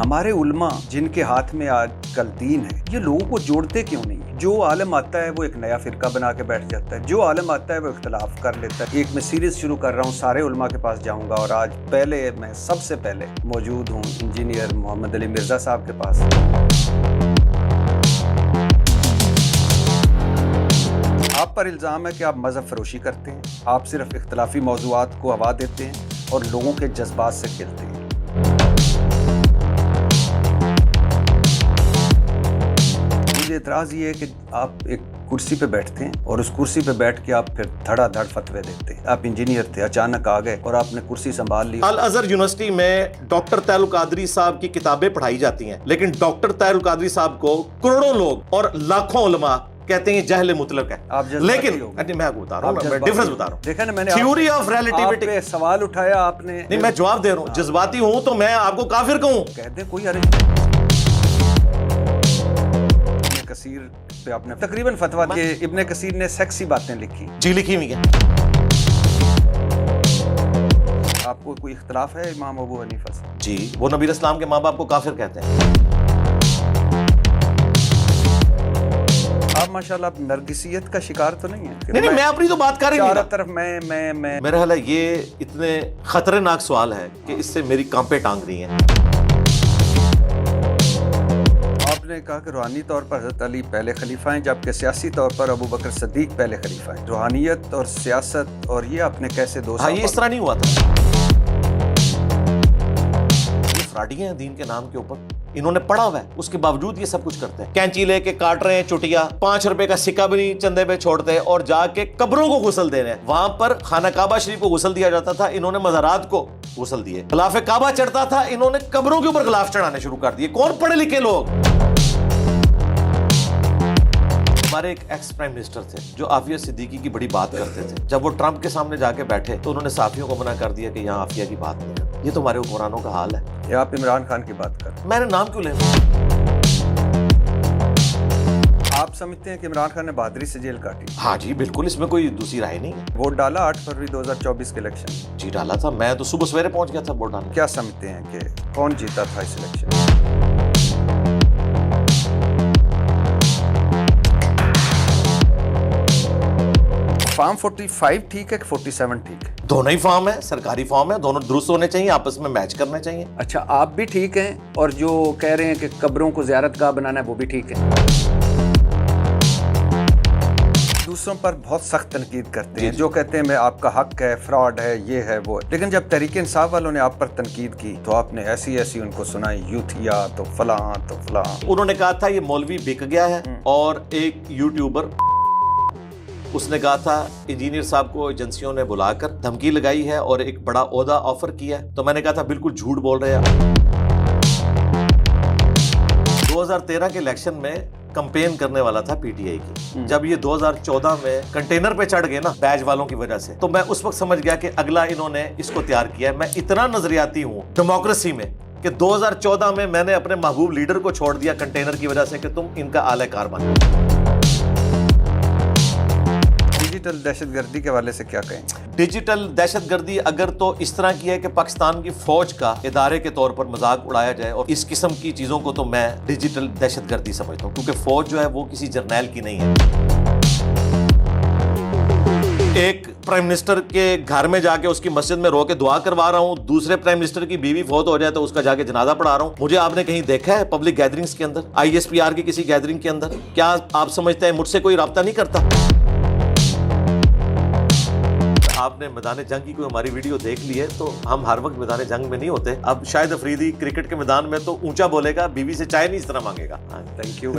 हमारे उलमा जिनके हाथ में आजकल दीन है, ये लोगों को जोड़ते क्यों नहीं? जो आलम आता है वो एक नया फिरका बना के बैठ जाता है, जो आलम आता है वो इख्तलाफ कर लेता है। एक मैं सीरीज शुरू कर रहा हूँ, सारे उलमा के पास जाऊँगा और आज मैं सबसे पहले मौजूद हूँ इंजीनियर मोहम्मद अली मिर्ज़ा साहब के पास। आप पर इल्ज़ाम है कि आप मज़हब फरोशी करते हैं, आप सिर्फ इख्तलाफी मौज़ूआत को हवा देते हैं और लोगों के जज्बात से खेलते हैं। मुझे एतराज़ ये है कि आप एक कुर्सी पे बैठते हैं और उस कुर्सी पे बैठ के आप फिर धड़ाधड़ फतवे देते हैं। आप इंजीनियर थे, अचानक आ गए और आपने कुर्सी संभाल ली। अल अज़हर यूनिवर्सिटी में डॉक्टर तैयब कादरी साहब की किताबें पढ़ाई जाती हैं, लेकिन डॉक्टर तैयब कादरी साहब को करोड़ों लोग और लाखों उलमा कहते हैं जहल मुतलक है। लेकिन मैं आपको बता रहा हूँ, मैं डिफरेंस बता रहा हूँ। देखा ना, मैंने थ्योरी ऑफ रिलेटिविटी सवाल उठाया आपने। नहीं, मैं जवाब दे रहा हूँ। जज्बाती हूँ तो मैं आपको काफिर कहूँ? कहते कोई अरे कसीर पे आपने तकरीबन फतवा के इब्ने कसीर ने सेक्सी बातें लिखी। जी, लिखी हुई है। आपको कोई इख्तलाफ है इमाम अबू हनीफा से? जी, वो नबी इस्लाम के माँ बाप को काफिर कहते हैं। आप माशाल्लाह नरगिसियत का शिकार तो नहीं है? नहीं, मैं अपनी तो बात कर रही हूँ। चारों तरफ मैं मेरा ख्याल है ये इतने खतरनाक सवाल है कि इससे मेरी कांपे टांग रही हैं। आपने कहा कि रूहानी तौर पर हज़रत अली पहले खलीफा हैं, जबकि सियासी तौर पर अबू बकर सदीक पहले खलीफा हैं। रूहानियत और सियासत और ये आपने कैसे दो? हाँ, ये इस तरह नहीं हुआ था। ये फ्राडी हैं दीन के नाम के ऊपर। इन्होंने पढ़ा हुआ है, उसके बावजूद ये सब कुछ करते हैं। कैंची लेके काट रहे हैं चुटिया, 5 रुपए का सिक्का भी नहीं चंदे पे छोड़ते और जाके कब्रों को गुस्ल दे रहे हैं। वहां पर खाना काबा शरीफ को गुस्ल दिया जाता था, इन्होंने मज़ारात को गुस्ल दिए। खिलाफे काबा चढ़ता था, इन्होंने कब्रों के ऊपर गिलाफ चढ़ाने शुरू कर दिए। कौन पढ़े लिखे लोग? हमारे एक एक्स प्राइम मिनिस्टर थे जो आफिया सिद्दीकी की बड़ी बात करते थे। जब वो ट्रंप के सामने जाके बैठे तो उन्होंने साफियों को मना कर दिया कि यहाँ आफिया की बात नहीं करते। ये तो हमारे हुक्मरानों का हाल है। ये आप इमरान खान की बात कर, मैंने नाम क्यों ले? आप समझते हैं कि इमरान खान ने बहादुरी से जेल काटी? हाँ जी, बिल्कुल, इसमें कोई दूसरी राय नहीं है। वोट डाला 8 फरवरी 2024 के इलेक्शन? जी, डाला था। मैं तो सुबह सवेरे पहुंच गया था वोट डालने। क्या समझते हैं कि कौन जीता था इस इलेक्शन? फॉर्म 45 ठीक है कि 47 ठीक है? दोनों ही फॉर्म है, सरकारी फॉर्म है, दोनों दुरुस्त होने चाहिए, आपस में मैच करने चाहिए। अच्छा, आप भी ठीक हैं और जो कह रहे हैं कि कब्रों को ज़ियारतगाह बनाना है वो भी ठीक है? दूसरों पर बहुत सख्त तनकीद करते हैं, जो कहते हैं मैं आपका हक है, फ्रॉड है, ये है वो। लेकिन जब तहरीक इंसाफ वालों ने आप पर तनकीद की तो आपने ऐसी उनको सुनाई, यूथिया तो फलां। उन्होंने कहा था ये मौलवी बिक गया है, और एक यूट्यूबर उसने कहा था इंजीनियर साहब को एजेंसियों ने बुलाकर धमकी लगाई है और एक बड़ा ओहदा ऑफर किया है। तो मैंने कहा था बिल्कुल झूठ बोल रहे हैं। 2013 के इलेक्शन में कंपेन करने वाला था पीटीआई की। जब ये 2014 में कंटेनर पे चढ़ गए ना बैज वालों की वजह से, तो मैं उस वक्त समझ गया कि अगला इन्होंने इसको तैयार किया है। मैं इतना नजरियाती हूँ डेमोक्रेसी में कि 2014 में मैंने अपने महबूब लीडर को छोड़ दिया कंटेनर की वजह से कि तुम इनका आले कार बनो। डिजिटल दहशतगर्दी के हवाले से क्या कहें? डिजिटल दहशतगर्दी अगर तो इस तरह की है कि पाकिस्तान की फौज का इदारे के तौर पर मजाक उड़ाया जाए, और इस किस्म की चीजों को तो मैं डिजिटल दहशतगर्दी समझता हूँ, क्योंकि फौज जो है वो किसी जर्नैल की नहीं है। एक प्राइम मिनिस्टर के घर में जाके उसकी मस्जिद में रो के दुआ करवा रहा हूँ, दूसरे प्राइम मिनिस्टर की बीवी फौत हो जाए तो उसका जाके जनाजा पढ़ा रहा हूँ। मुझे आपने कहीं देखा है पब्लिक गैदरिंग्स के अंदर, ISPR की किसी गैदरिंग के अंदर? क्या आप समझते हैं मुझसे कोई राब्ता नहीं करता? आपने मैदान जंग की कोई हमारी वीडियो देख ली है तो हम हर वक्त मैदान जंग में नहीं होते। अब शायद अफरीदी क्रिकेट के मैदान में तो ऊंचा बोलेगा, बीवी से चाय नहीं इस तरह मांगेगा। Thank you.